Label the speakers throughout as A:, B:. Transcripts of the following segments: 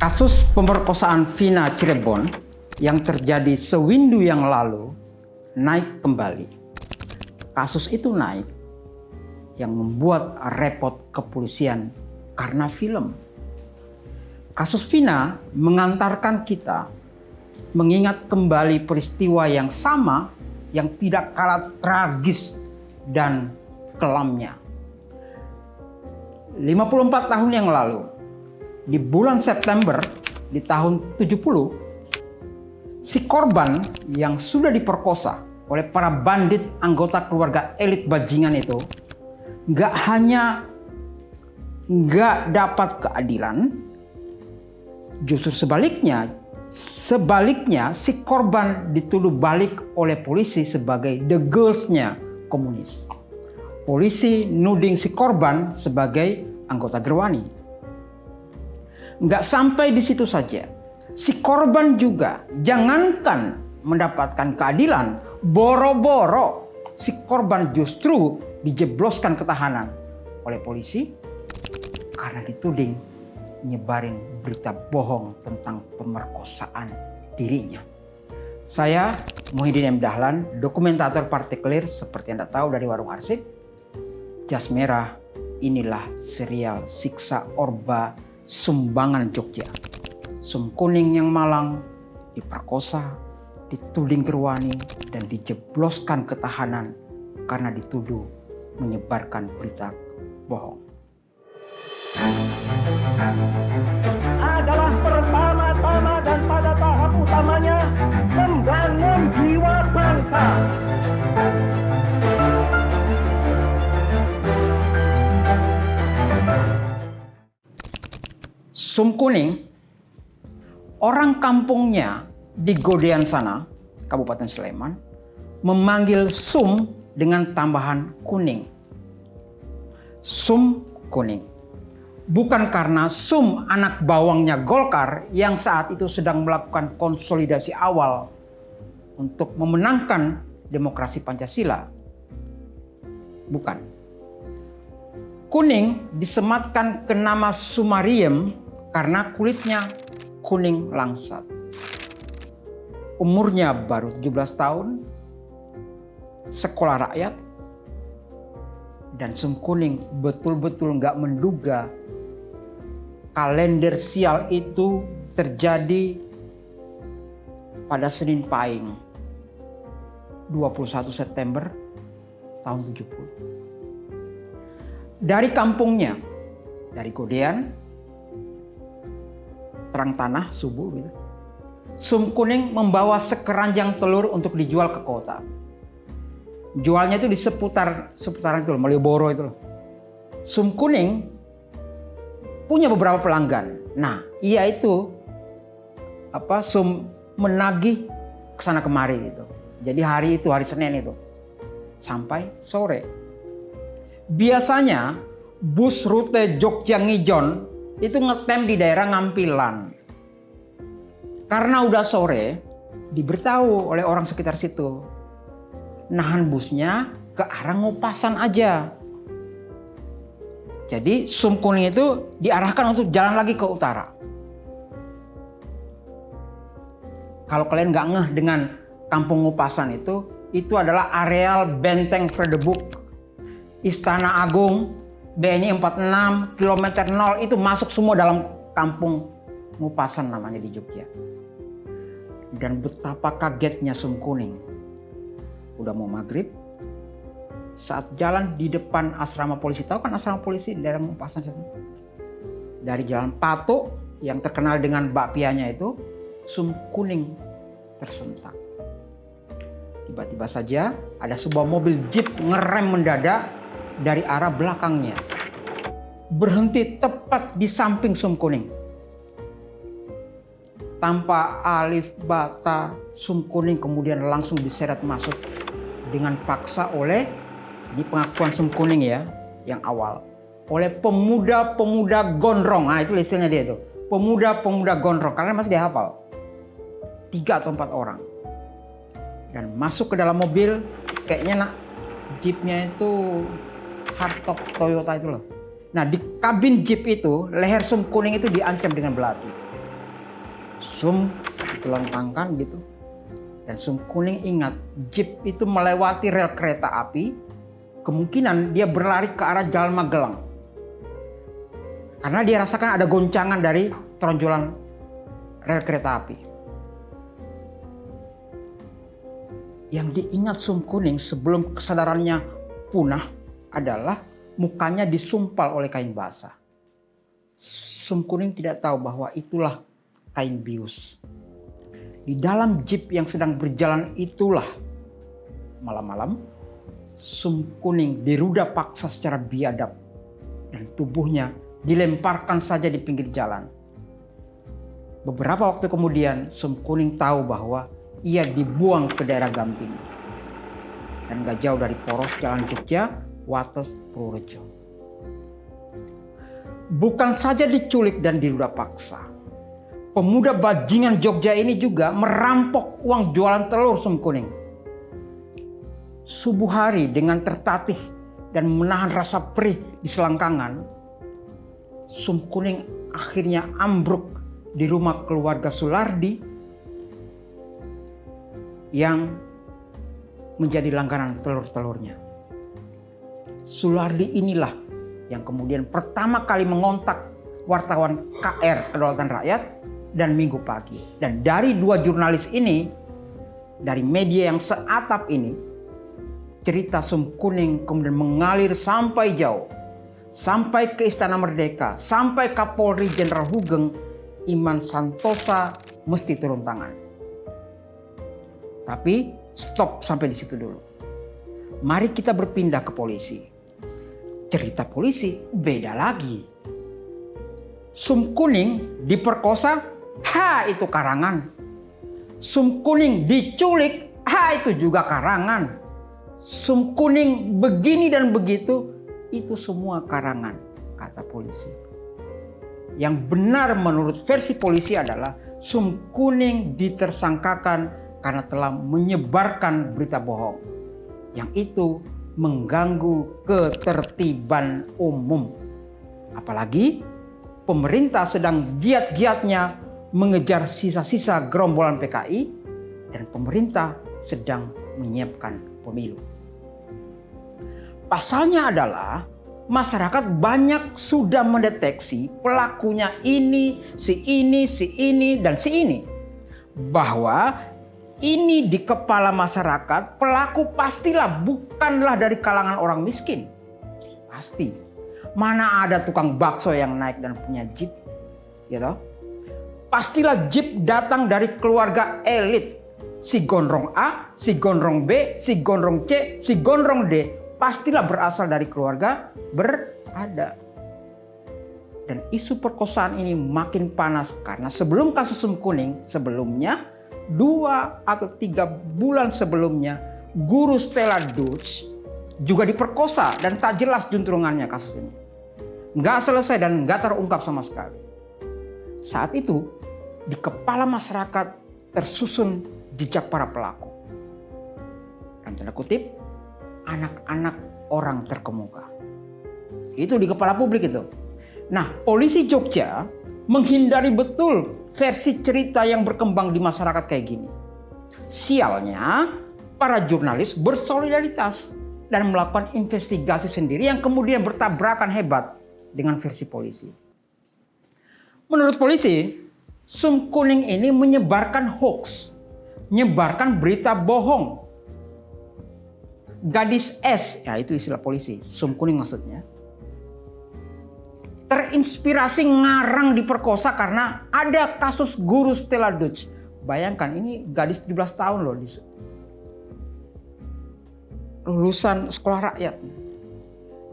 A: Kasus pemerkosaan Vina Cirebon yang terjadi sewindu yang lalu naik kembali. Kasus itu naik yang membuat repot kepolisian karena film. Kasus Vina mengantarkan kita mengingat kembali peristiwa yang sama yang tidak kalah tragis dan kelamnya. 54 tahun yang lalu, di bulan September di tahun 70, si korban yang sudah diperkosa oleh para bandit anggota keluarga elit bajingan itu nggak hanya nggak dapat keadilan, justru sebaliknya si korban dituduh balik oleh polisi sebagai the girls-nya komunis. Polisi nuding si korban sebagai anggota gerwani. Nggak sampai di situ saja. Si korban juga jangankan mendapatkan keadilan, boro-boro si korban justru dijebloskan ke tahanan oleh polisi karena dituding nyebarin berita bohong tentang pemerkosaan dirinya. Saya Muhyiddin M. Dahlan, dokumentator Partai Clear seperti Anda tahu dari Warung Arsip. Jas merah, inilah serial siksa Orba Sumbangan Jogja. Sum Kuning yang Malang diperkosa, dituding gerwani dan dijebloskan ke tahanan karena dituduh menyebarkan berita bohong.
B: Adalah pertama-tama dan pada tahap utamanya membangun jiwa bangsa.
A: Sum Kuning, orang kampungnya di Godean sana, Kabupaten Sleman, memanggil Sum dengan tambahan kuning. Sum Kuning. Bukan karena Sum anak bawangnya Golkar yang saat itu sedang melakukan konsolidasi awal untuk memenangkan demokrasi Pancasila. Bukan. Kuning disematkan ke nama Sumariem karena kulitnya kuning langsat. Umurnya baru 17 tahun, sekolah rakyat, dan Sum Kuning betul-betul nggak menduga kalender sial itu terjadi pada Senin Pahing 21 September tahun 70. Dari kampungnya, dari Godean, terang tanah subuh gitu, Sum Kuning membawa sekeranjang telur untuk dijual ke kota. Jualnya itu di seputaran itu, Malioboro itu loh. Sum Kuning punya beberapa pelanggan. Nah, ia itu Sum menagih kesana kemari gitu. Jadi hari Senin itu sampai sore. Biasanya bus rute Jogja Ngijon itu ngetem di daerah Ngampilan. Karena udah sore, diberitahu oleh orang sekitar situ, nahan busnya ke arah Ngupasan aja. Jadi Sum Kuning itu diarahkan untuk jalan lagi ke utara. Kalau kalian nggak ngeh dengan kampung Ngupasan itu adalah areal Benteng Fredebuk, Istana Agung, BNI 46, kilometer 0 itu masuk semua dalam kampung Ngupasan namanya di Jogja. Dan betapa kagetnya Sum Kuning. Udah mau maghrib, saat jalan di depan asrama polisi. Tahu kan asrama polisi di daerah Ngupasan? Dari jalan Patok yang terkenal dengan bakpianya itu, Sum Kuning tersentak. Tiba-tiba saja ada sebuah mobil jeep ngerem mendadak dari arah belakangnya. Berhenti tepat di samping Sum Kuning. Tanpa alif bata, Sum Kuning kemudian langsung diseret masuk dengan paksa oleh, ini pengakuan Sum Kuning ya, yang awal, oleh pemuda-pemuda gondrong. Nah itu istilahnya dia itu, pemuda-pemuda gondrong, karena masih dihafal 3 atau 4 orang. Dan masuk ke dalam mobil, kayaknya jeepnya itu hardtop Toyota itu loh. Nah di kabin jeep itu, leher Sum Kuning itu diancam dengan belati. Sum ditelentangkan gitu. Dan Sum Kuning ingat, jeep itu melewati rel kereta api, kemungkinan dia berlari ke arah Jalan Magelang. Karena dia rasakan ada goncangan dari tronjolan rel kereta api. Yang diingat Sum Kuning sebelum kesadarannya punah adalah mukanya disumpal oleh kain basah. Sum Kuning tidak tahu bahwa itulah kain bius. Di dalam jeep yang sedang berjalan itulah malam-malam Sum Kuning diruda paksa secara biadab dan tubuhnya dilemparkan saja di pinggir jalan. Beberapa waktu kemudian Sum Kuning tahu bahwa ia dibuang ke daerah Gamping dan gak jauh dari poros Jalan Jogja, Wates, Purworejo. Bukan saja diculik dan diruda paksa, pemuda bajingan Jogja ini juga merampok uang jualan telur Sum Kuning. Subuh hari dengan tertatih dan menahan rasa perih di selangkangan, Sum Kuning akhirnya ambruk di rumah keluarga Sulardi yang menjadi langganan telur-telurnya. Sulardi inilah yang kemudian pertama kali mengontak wartawan KR Kedaulatan Rakyat dan Minggu Pagi. Dan dari dua jurnalis ini, dari media yang seatap ini, cerita Sum Kuning kemudian mengalir sampai jauh. Sampai ke Istana Merdeka, sampai Kapolri Jenderal Hugeng Iman Santosa mesti turun tangan. Tapi stop sampai di situ dulu. Mari kita berpindah ke polisi. Cerita polisi beda lagi. Sum Kuning diperkosa, itu karangan. Sum Kuning diculik, itu juga karangan. Sum Kuning begini dan begitu, itu semua karangan, kata polisi. Yang benar menurut versi polisi adalah Sum Kuning ditersangkakan karena telah menyebarkan berita bohong. Yang itu mengganggu ketertiban umum. Apalagi pemerintah sedang giat-giatnya mengejar sisa-sisa gerombolan PKI dan pemerintah sedang menyiapkan pemilu. Pasalnya adalah masyarakat banyak sudah mendeteksi pelakunya ini, si ini, dan si ini. Bahwa ini di kepala masyarakat, pelaku pastilah bukanlah dari kalangan orang miskin. Pasti. Mana ada tukang bakso yang naik dan punya jeep, gitu. Pastilah jeep datang dari keluarga elit. Si gondrong A, si gondrong B, si gondrong C, si gondrong D, pastilah berasal dari keluarga berada. Dan isu perkosaan ini makin panas karena sebelum kasus Sum Kuning, sebelumnya 2 atau 3 bulan sebelumnya, guru Stella Dutch juga diperkosa dan tak jelas juntrungannya kasus ini. Nggak selesai dan nggak terungkap sama sekali. Saat itu di kepala masyarakat tersusun jejak para pelaku. Dalam tanda kutip, anak-anak orang terkemuka. Itu di kepala publik itu. Nah, polisi Jogja menghindari betul versi cerita yang berkembang di masyarakat kayak gini. Sialnya, para jurnalis bersolidaritas dan melakukan investigasi sendiri yang kemudian bertabrakan hebat dengan versi polisi. Menurut polisi, Sum Kuning ini menyebarkan hoax, menyebarkan berita bohong. Gadis S, ya itu istilah polisi, Sum Kuning maksudnya, terinspirasi ngarang diperkosa karena ada kasus guru Stella Dutch. Bayangkan ini gadis 17 tahun loh, lulusan sekolah rakyat.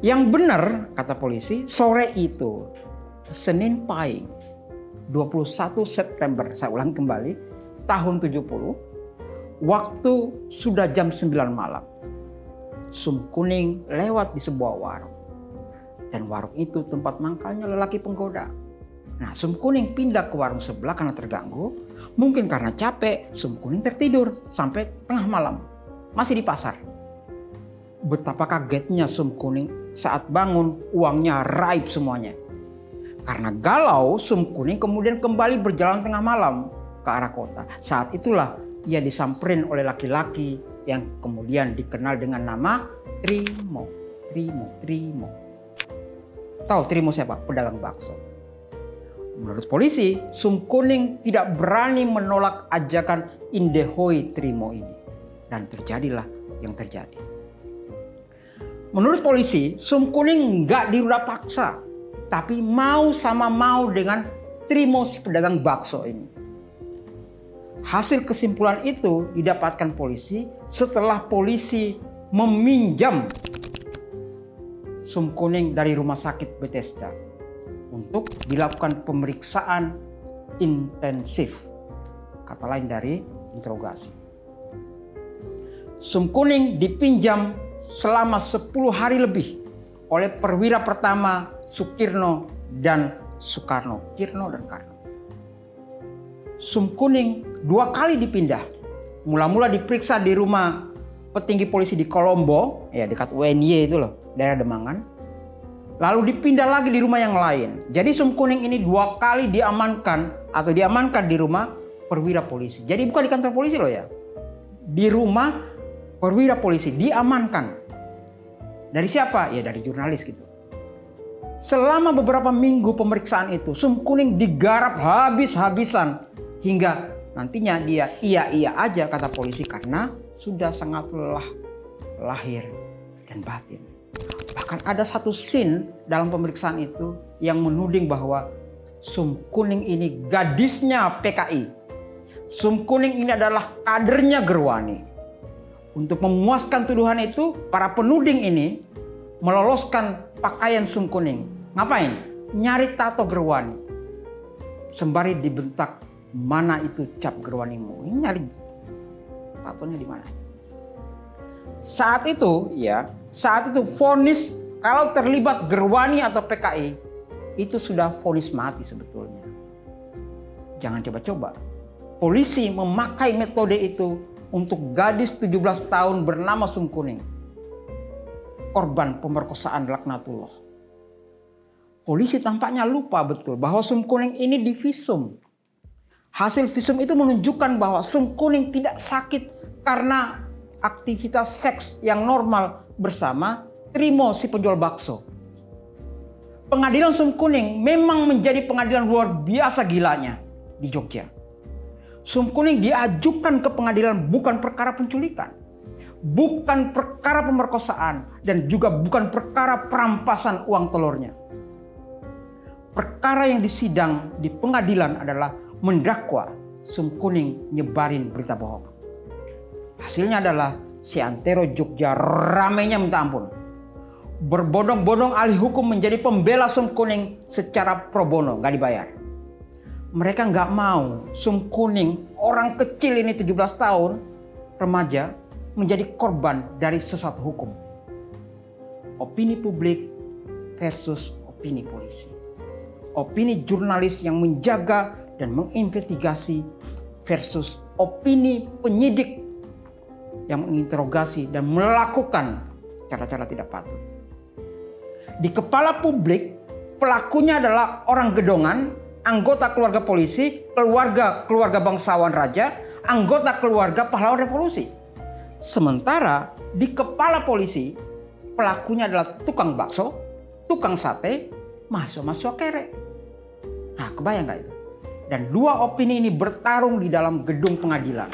A: Yang benar kata polisi, sore itu Senin Pahing 21 September, saya ulang kembali, tahun 70, waktu sudah jam 9 malam. Sum Kuning lewat di sebuah warung. Dan warung itu tempat mangkalnya lelaki penggoda. Nah, Sum Kuning pindah ke warung sebelah karena terganggu. Mungkin karena capek, Sum Kuning tertidur sampai tengah malam. Masih di pasar. Betapa kagetnya Sum Kuning saat bangun, uangnya raib semuanya. Karena galau, Sum Kuning kemudian kembali berjalan tengah malam ke arah kota. Saat itulah ia disamperin oleh laki-laki yang kemudian dikenal dengan nama Trimo. Tahu Trimo siapa? Pedagang bakso. Menurut polisi, Sum Kuning tidak berani menolak ajakan Indehoi Trimo ini. Dan terjadilah yang terjadi. Menurut polisi, Sum Kuning nggak diruda paksa. Tapi mau sama mau dengan Trimo si pedagang bakso ini. Hasil kesimpulan itu didapatkan polisi setelah polisi meminjam Sum Kuning dari rumah sakit Bethesda untuk dilakukan pemeriksaan intensif, kata lain dari interogasi. Sum Kuning dipinjam selama 10 hari lebih oleh perwira pertama Sukirno dan Soekarno, Kirno dan Karno. Sum Kuning 2 kali dipindah. Mula-mula diperiksa di rumah petinggi polisi di Kolombo, ya dekat UNY itu loh, daerah Demangan. Lalu dipindah lagi di rumah yang lain. Jadi Sum Kuning ini 2 kali diamankan di rumah perwira polisi. Jadi bukan di kantor polisi loh ya. Di rumah perwira polisi diamankan. Dari siapa? Ya dari jurnalis gitu. Selama beberapa minggu pemeriksaan itu, Sum Kuning digarap habis-habisan. Hingga nantinya dia iya aja kata polisi karena sudah sangat lelah lahir dan batin. Bahkan ada satu scene dalam pemeriksaan itu yang menuding bahwa Sum Kuning ini gadisnya PKI. Sum Kuning ini adalah kadernya Gerwani. Untuk memuaskan tuduhan itu, para penuding ini meloloskan pakaian Sum Kuning. Ngapain? Nyari tato Gerwani. Sembari dibentak, mana itu cap Gerwanimu? Ini nyari tatonya di mana? Saat itu vonis kalau terlibat Gerwani atau PKI itu sudah vonis mati sebetulnya. Jangan coba-coba. Polisi memakai metode itu untuk gadis 17 tahun bernama Sum Kuning, korban pemerkosaan laknatullah. Polisi tampaknya lupa betul bahwa Sum Kuning ini divisum. Hasil visum itu menunjukkan bahwa Sum Kuning tidak sakit karena aktivitas seks yang normal bersama Trimo si penjual bakso. Pengadilan Sum Kuning memang menjadi pengadilan luar biasa gilanya di Jogja. Sum Kuning diajukan ke pengadilan bukan perkara penculikan, bukan perkara pemerkosaan, dan juga bukan perkara perampasan uang telurnya. Perkara yang disidang di pengadilan adalah mendakwa Sum Kuning nyebarin berita bohong. Hasilnya adalah seantero Jogja ramainya minta ampun. Berbondong-bondong ahli hukum menjadi pembela Sum Kuning secara pro bono, gak dibayar. Mereka gak mau Sum Kuning, orang kecil ini 17 tahun, remaja, menjadi korban dari sesat hukum. Opini publik versus opini polisi. Opini jurnalis yang menjaga dan menginvestigasi versus opini penyidik yang menginterogasi dan melakukan cara-cara tidak patut. Di kepala publik, pelakunya adalah orang gedongan, anggota keluarga polisi, keluarga bangsawan raja, anggota keluarga pahlawan revolusi. Sementara di kepala polisi, pelakunya adalah tukang bakso, tukang sate, mahasiswa kere. Nah, kebayang gak itu? Dan 2 opini ini bertarung di dalam gedung pengadilan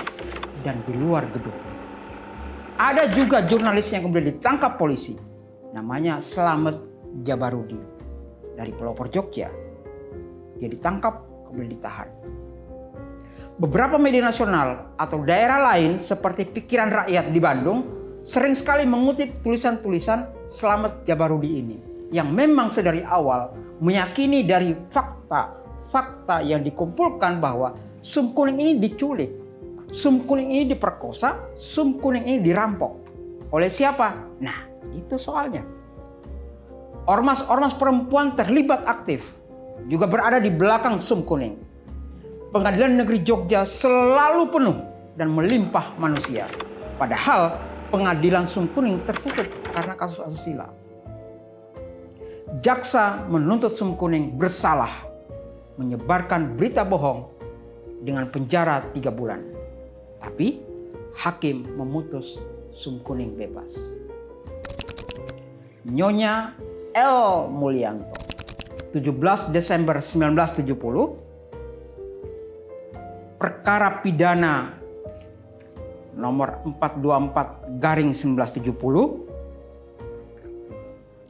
A: dan di luar gedung. Ada juga jurnalis yang kemudian ditangkap polisi. Namanya Slamet Jabarudi dari pelopor Jogja. Dia ditangkap kemudian ditahan. Beberapa media nasional atau daerah lain seperti Pikiran Rakyat di Bandung sering sekali mengutip tulisan-tulisan Slamet Jabarudi ini. Yang memang sedari awal meyakini dari fakta yang dikumpulkan bahwa Sum Kuning ini diculik, Sum Kuning ini diperkosa, Sum Kuning ini dirampok. Oleh siapa? Nah, itu soalnya. Ormas-ormas perempuan terlibat aktif, juga berada di belakang Sum Kuning. Pengadilan Negeri Jogja selalu penuh dan melimpah manusia. Padahal pengadilan Sum Kuning tertutup karena kasus asusila. Jaksa menuntut Sum Kuning bersalah menyebarkan berita bohong dengan penjara 3 bulan. Tapi hakim memutus Sum Kuning bebas. Nyonya L. Mulyanto, 17 Desember 1970, perkara pidana nomor 424/1970,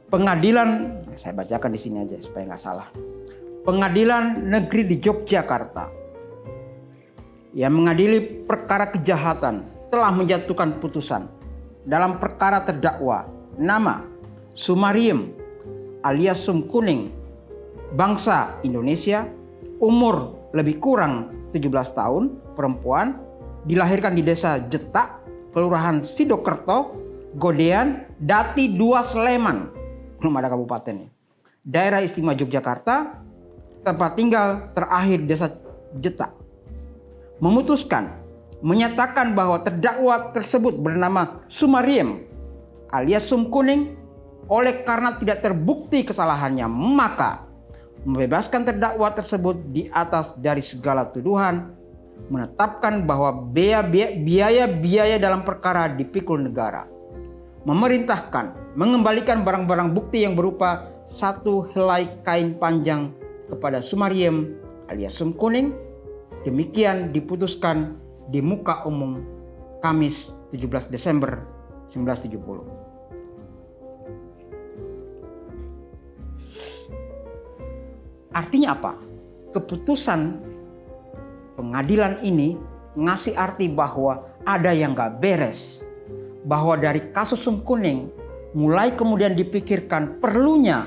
A: Pengadilan, saya bacakan di sini aja supaya nggak salah. Pengadilan Negeri di Yogyakarta yang mengadili perkara kejahatan telah menjatuhkan putusan dalam perkara terdakwa nama Sumariem alias Sum Kuning, bangsa Indonesia, umur lebih kurang 17 tahun, perempuan, dilahirkan di desa Jetak, Kelurahan Sidokerto, Godean, Dati 2 Sleman. Belum ada kabupatennya. Daerah Istimewa Yogyakarta, tempat tinggal terakhir desa Jetak. Memutuskan, menyatakan bahwa terdakwa tersebut bernama Sumariem alias Sum Kuning, oleh karena tidak terbukti kesalahannya, maka membebaskan terdakwa tersebut di atas dari segala tuduhan, menetapkan bahwa biaya-biaya dalam perkara dipikul negara, memerintahkan mengembalikan barang-barang bukti yang berupa 1 helai kain panjang kepada Sumariem alias Sum Kuning. Demikian diputuskan di muka umum Kamis 17 Desember 1970. Artinya apa? Keputusan pengadilan ini ngasih arti bahwa ada yang gak beres. Bahwa dari kasus Sum Kuning mulai kemudian dipikirkan perlunya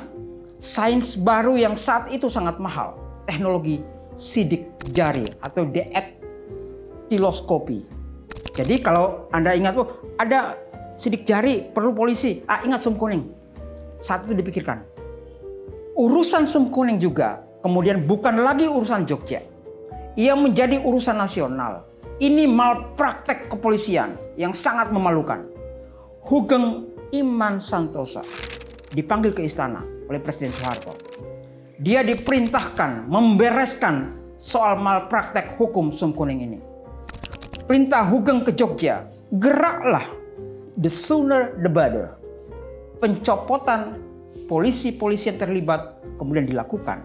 A: sains baru yang saat itu sangat mahal. Teknologi sidik jari atau deaktiloskopi. Jadi kalau Anda ingat, ada sidik jari perlu polisi. Ingat Sum Kuning. Saat itu dipikirkan. Urusan Sum Kuning juga kemudian bukan lagi urusan Jogja. Ia menjadi urusan nasional. Ini malpraktek kepolisian yang sangat memalukan. Hugeng Iman Santosa dipanggil ke istana oleh Presiden Soeharto. Dia diperintahkan membereskan soal malpraktek hukum Sum Kuning ini. Perintah Hugeng ke Jogja, geraklah, the sooner the better. Pencopotan polisi-polisi yang terlibat kemudian dilakukan.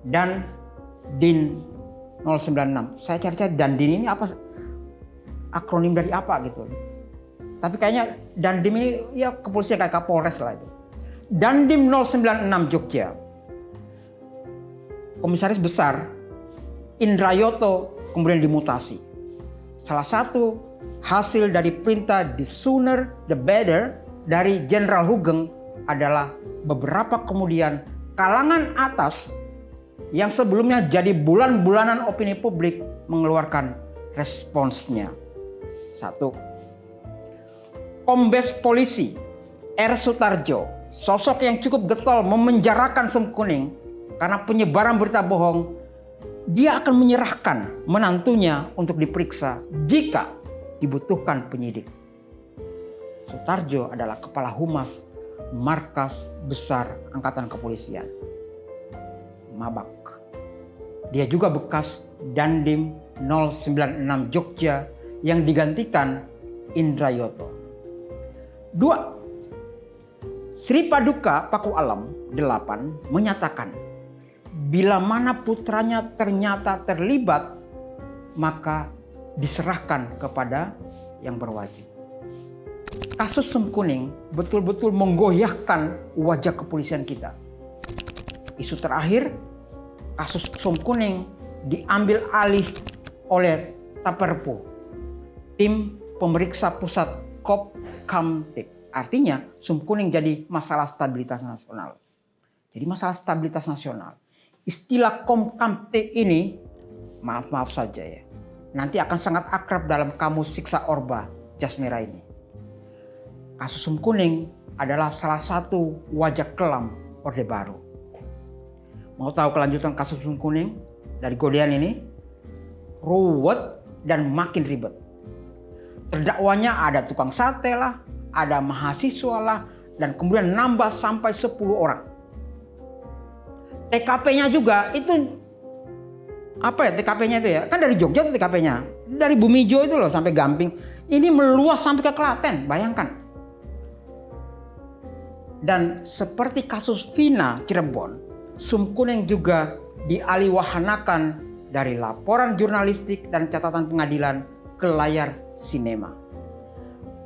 A: Dan Din 096. Saya cari-cari Dandim ini apa, akronim dari apa gitu. Tapi kayaknya Dandim ini ya kepolisian kayak Kapolres lah itu. Dandim 096 Jogja. Komisaris Besar Indrayoto kemudian dimutasi. Salah satu hasil dari perintah the sooner the better dari Jenderal Hugeng adalah beberapa kemudian kalangan atas yang sebelumnya jadi bulan-bulanan opini publik mengeluarkan responsnya. 1. Kombes Polisi R. Sutarjo, sosok yang cukup getol memenjarakan Sum Kuning karena penyebaran berita bohong. Dia akan menyerahkan menantunya untuk diperiksa jika dibutuhkan penyidik. Sutarjo adalah Kepala Humas Markas Besar Angkatan Kepolisian, Mabak. Dia juga bekas Dandim 096 Jogja yang digantikan Indrayoto. 2. Sri Paduka Paku Alam 8 menyatakan, bila mana putranya ternyata terlibat, maka diserahkan kepada yang berwajib. Kasus Sum Kuning betul-betul menggoyahkan wajah kepolisian kita. Isu terakhir, kasus Sum Kuning diambil alih oleh Taperpo, tim pemeriksa pusat Kopkamtib. Artinya Sum Kuning jadi masalah stabilitas nasional. Jadi masalah stabilitas nasional. Istilah Kopkamtib ini, maaf saja ya, nanti akan sangat akrab dalam kamus Siksa Orba Jas Merah ini. Kasus Sum Kuning adalah salah satu wajah kelam Orde Baru. Mau tahu kelanjutan kasus Sum Kuning dari Godean ini? Ruwet dan makin ribet. Terdakwanya ada tukang sate lah, ada mahasiswa lah, dan kemudian nambah sampai 10 orang. TKP-nya juga itu apa ya TKP-nya itu ya? Kan dari Jogja tuh TKP-nya. Dari Bumijo itu loh sampai Gamping. Ini meluas sampai ke Klaten, bayangkan. Dan seperti kasus Vina Cirebon, Sum Kuning juga dialihwahanakan dari laporan jurnalistik dan catatan pengadilan ke layar sinema.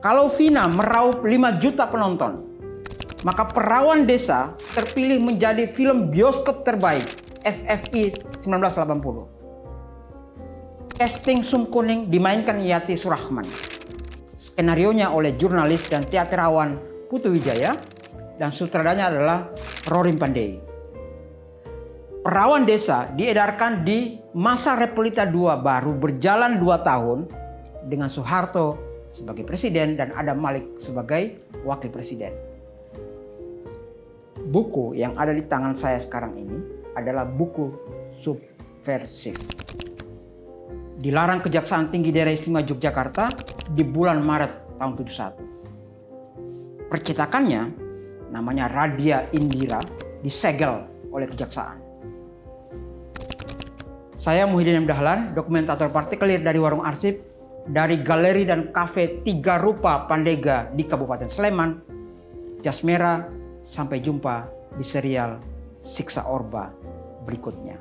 A: Kalau Vina meraup 5 juta penonton, maka Perawan Desa terpilih menjadi film bioskop terbaik FFI 1980. Casting Sum Kuning dimainkan Yati Surahman. Skenarionya oleh jurnalis dan teaterawan Putu Wijaya dan sutradaranya adalah Rorim Pandey. Perawan Desa diedarkan di masa Repulita II baru berjalan 2 tahun dengan Soeharto sebagai presiden dan Adam Malik sebagai wakil presiden. Buku yang ada di tangan saya sekarang ini adalah buku subversif. Dilarang Kejaksaan Tinggi Daerah Istimewa Yogyakarta di bulan Maret tahun 71. Percetakannya namanya Radia Indira disegel oleh Kejaksaan. Saya Muhyiddin M. Dahlan, dokumentator partikelir dari Warung Arsip, dari Galeri dan Kafe Tiga Rupa Pandega di Kabupaten Sleman, Jas Merah. Sampai jumpa di serial Siksa Orba berikutnya.